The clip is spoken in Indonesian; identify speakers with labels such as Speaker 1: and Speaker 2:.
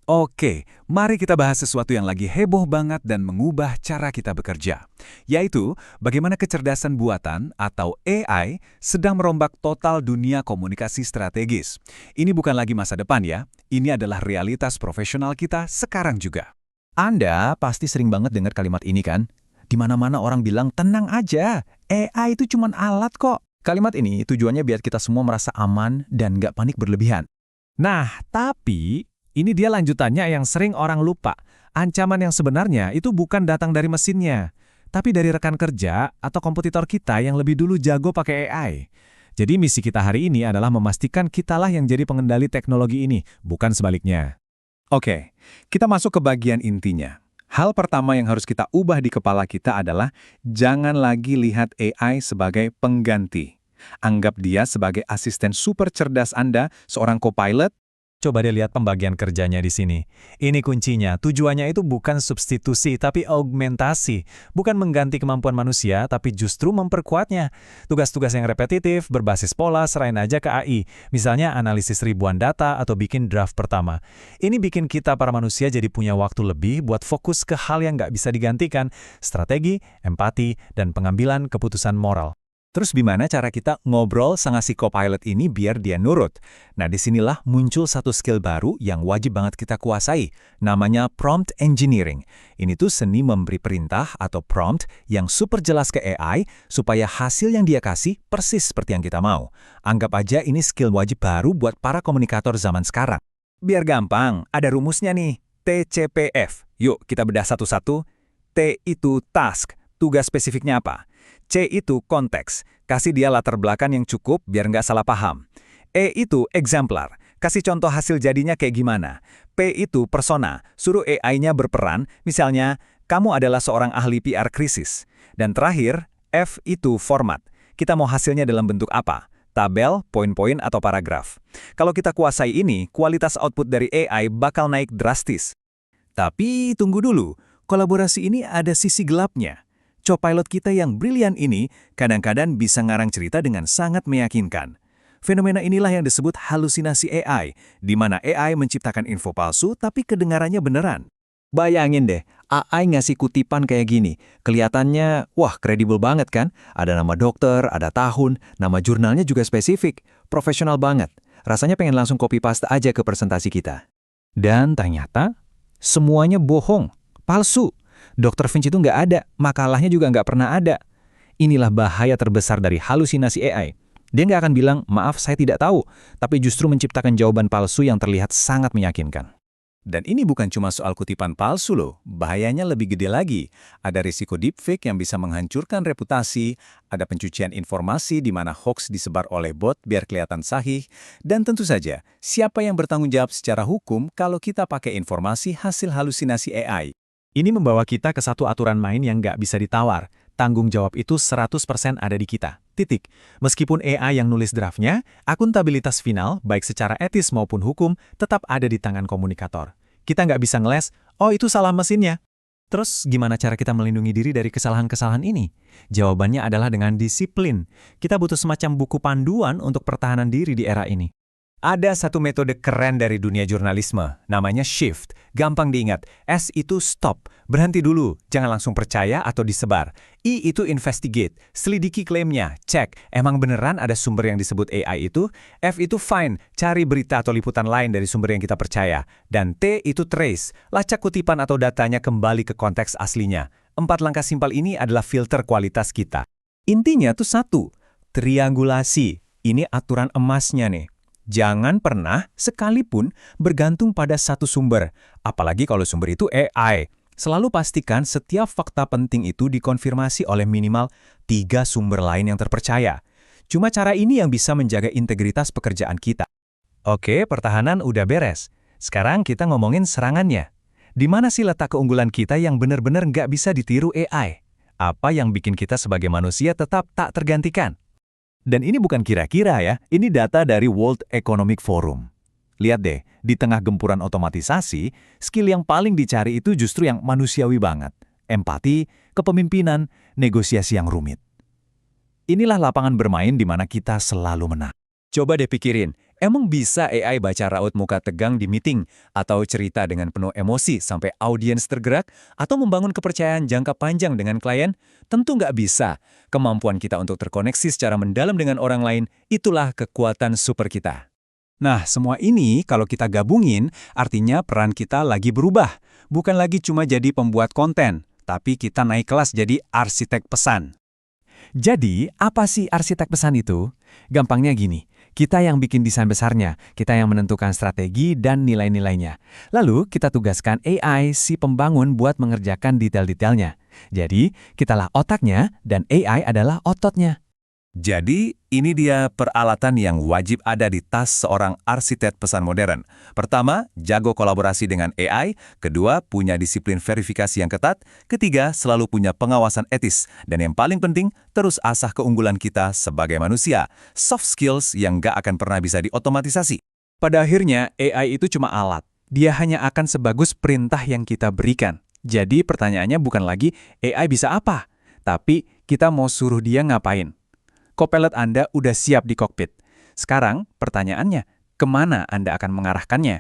Speaker 1: Oke, mari kita bahas sesuatu yang lagi heboh banget dan mengubah cara kita bekerja, yaitu bagaimana kecerdasan buatan atau AI sedang merombak total dunia komunikasi strategis. Ini bukan lagi masa depan ya, ini adalah realitas profesional kita sekarang juga.
Speaker 2: Anda pasti sering banget dengar kalimat ini kan? Di mana-mana orang bilang, tenang aja, AI itu cuma alat kok. Kalimat ini tujuannya biar kita semua merasa aman dan nggak panik berlebihan.
Speaker 3: Nah, tapi ini dia lanjutannya yang sering orang lupa. Ancaman yang sebenarnya itu bukan datang dari mesinnya, tapi dari rekan kerja atau kompetitor kita yang lebih dulu jago pakai AI. Jadi misi kita hari ini adalah memastikan kitalah yang jadi pengendali teknologi ini, bukan sebaliknya.
Speaker 1: Oke, kita masuk ke bagian intinya. Hal pertama yang harus kita ubah di kepala kita adalah jangan lagi lihat AI sebagai pengganti. Anggap dia sebagai asisten super cerdas Anda, seorang co-pilot.
Speaker 3: Coba deh lihat pembagian kerjanya di sini. Ini kuncinya, tujuannya itu bukan substitusi, tapi augmentasi. Bukan mengganti kemampuan manusia, tapi justru memperkuatnya. Tugas-tugas yang repetitif, berbasis pola, serahin aja ke AI. Misalnya analisis ribuan data atau bikin draft pertama. Ini bikin kita para manusia jadi punya waktu lebih buat fokus ke hal yang nggak bisa digantikan. Strategi, empati, dan pengambilan keputusan moral.
Speaker 2: Terus gimana cara kita ngobrol sama si co-pilot ini biar dia nurut? Nah, disinilah muncul satu skill baru yang wajib banget kita kuasai. Namanya prompt engineering. Ini tuh seni memberi perintah atau prompt yang super jelas ke AI supaya hasil yang dia kasih persis seperti yang kita mau. Anggap aja ini skill wajib baru buat para komunikator zaman sekarang. Biar gampang, ada rumusnya nih. TCPF. Yuk, kita bedah satu-satu. T itu task. Tugas spesifiknya apa? C itu konteks, kasih dia latar belakang yang cukup biar nggak salah paham. E itu exemplar, kasih contoh hasil jadinya kayak gimana. P itu persona, suruh AI-nya berperan, misalnya, kamu adalah seorang ahli PR krisis. Dan terakhir, F itu format, kita mau hasilnya dalam bentuk apa? Tabel, poin-poin, atau paragraf. Kalau kita kuasai ini, kualitas output dari AI bakal naik drastis. Tapi tunggu dulu, kolaborasi ini ada sisi gelapnya. Co-pilot kita yang brilian ini kadang-kadang bisa ngarang cerita dengan sangat meyakinkan. Fenomena inilah yang disebut halusinasi AI, di mana AI menciptakan info palsu tapi kedengarannya beneran. Bayangin deh, AI ngasih kutipan kayak gini. Kelihatannya, wah kredibel banget kan? Ada nama dokter, ada tahun, nama jurnalnya juga spesifik. Profesional banget. Rasanya pengen langsung copy-paste aja ke presentasi kita. Dan ternyata, semuanya bohong, palsu. Dr. Finch itu nggak ada, makalahnya juga nggak pernah ada. Inilah bahaya terbesar dari halusinasi AI. Dia nggak akan bilang, maaf saya tidak tahu, tapi justru menciptakan jawaban palsu yang terlihat sangat meyakinkan.
Speaker 1: Dan ini bukan cuma soal kutipan palsu loh, bahayanya lebih gede lagi. Ada risiko deepfake yang bisa menghancurkan reputasi, ada pencucian informasi di mana hoax disebar oleh bot biar kelihatan sahih, dan tentu saja, siapa yang bertanggung jawab secara hukum kalau kita pakai informasi hasil halusinasi AI?
Speaker 3: Ini membawa kita ke satu aturan main yang nggak bisa ditawar. Tanggung jawab itu 100% ada di kita. Titik. Meskipun AI yang nulis draftnya, akuntabilitas final, baik secara etis maupun hukum, tetap ada di tangan komunikator. Kita nggak bisa ngeles, oh itu salah mesinnya. Terus gimana cara kita melindungi diri dari kesalahan-kesalahan ini? Jawabannya adalah dengan disiplin. Kita butuh semacam buku panduan untuk pertahanan diri di era ini.
Speaker 2: Ada satu metode keren dari dunia jurnalisme, namanya shift. Gampang diingat, S itu stop, berhenti dulu, jangan langsung percaya atau disebar. I itu investigate, selidiki klaimnya, cek, emang beneran ada sumber yang disebut AI itu? F itu find, cari berita atau liputan lain dari sumber yang kita percaya. Dan T itu trace, lacak kutipan atau datanya kembali ke konteks aslinya. 4 langkah simpel ini adalah filter kualitas kita. Intinya tuh satu, triangulasi. Ini aturan emasnya nih. Jangan pernah, sekalipun, bergantung pada satu sumber, apalagi kalau sumber itu AI. Selalu pastikan setiap fakta penting itu dikonfirmasi oleh minimal 3 sumber lain yang terpercaya. Cuma cara ini yang bisa menjaga integritas pekerjaan kita. Oke, pertahanan udah beres. Sekarang kita ngomongin serangannya. Di mana sih letak keunggulan kita yang benar-benar nggak bisa ditiru AI? Apa yang bikin kita sebagai manusia tetap tak tergantikan? Dan ini bukan kira-kira ya, ini data dari World Economic Forum. Lihat deh, di tengah gempuran otomatisasi, skill yang paling dicari itu justru yang manusiawi banget. Empati, kepemimpinan, negosiasi yang rumit. Inilah lapangan bermain di mana kita selalu menang. Coba deh pikirin,
Speaker 1: Emang bisa AI baca raut muka tegang di meeting, atau cerita dengan penuh emosi sampai audiens tergerak, atau membangun kepercayaan jangka panjang dengan klien? Tentu nggak bisa. Kemampuan kita untuk terkoneksi secara mendalam dengan orang lain, itulah kekuatan super kita.
Speaker 2: Nah, semua ini kalau kita gabungin, artinya peran kita lagi berubah. Bukan lagi cuma jadi pembuat konten, tapi kita naik kelas jadi arsitek pesan. Jadi, apa sih arsitek pesan itu? Gampangnya gini, kita yang bikin desain besarnya, kita yang menentukan strategi dan nilai-nilainya. Lalu, kita tugaskan AI si pembangun buat mengerjakan detail-detailnya. Jadi, kitalah otaknya dan AI adalah ototnya.
Speaker 1: Jadi, ini dia peralatan yang wajib ada di tas seorang arsitek pesan modern. Pertama, jago kolaborasi dengan AI. Kedua, punya disiplin verifikasi yang ketat. Ketiga, selalu punya pengawasan etis. Dan yang paling penting, terus asah keunggulan kita sebagai manusia. Soft skills yang nggak akan pernah bisa diotomatisasi.
Speaker 2: Pada akhirnya, AI itu cuma alat. Dia hanya akan sebagus perintah yang kita berikan. Jadi, pertanyaannya bukan lagi AI bisa apa, tapi kita mau suruh dia ngapain. Copilot Anda udah siap di kokpit. Sekarang, pertanyaannya, kemana Anda akan mengarahkannya?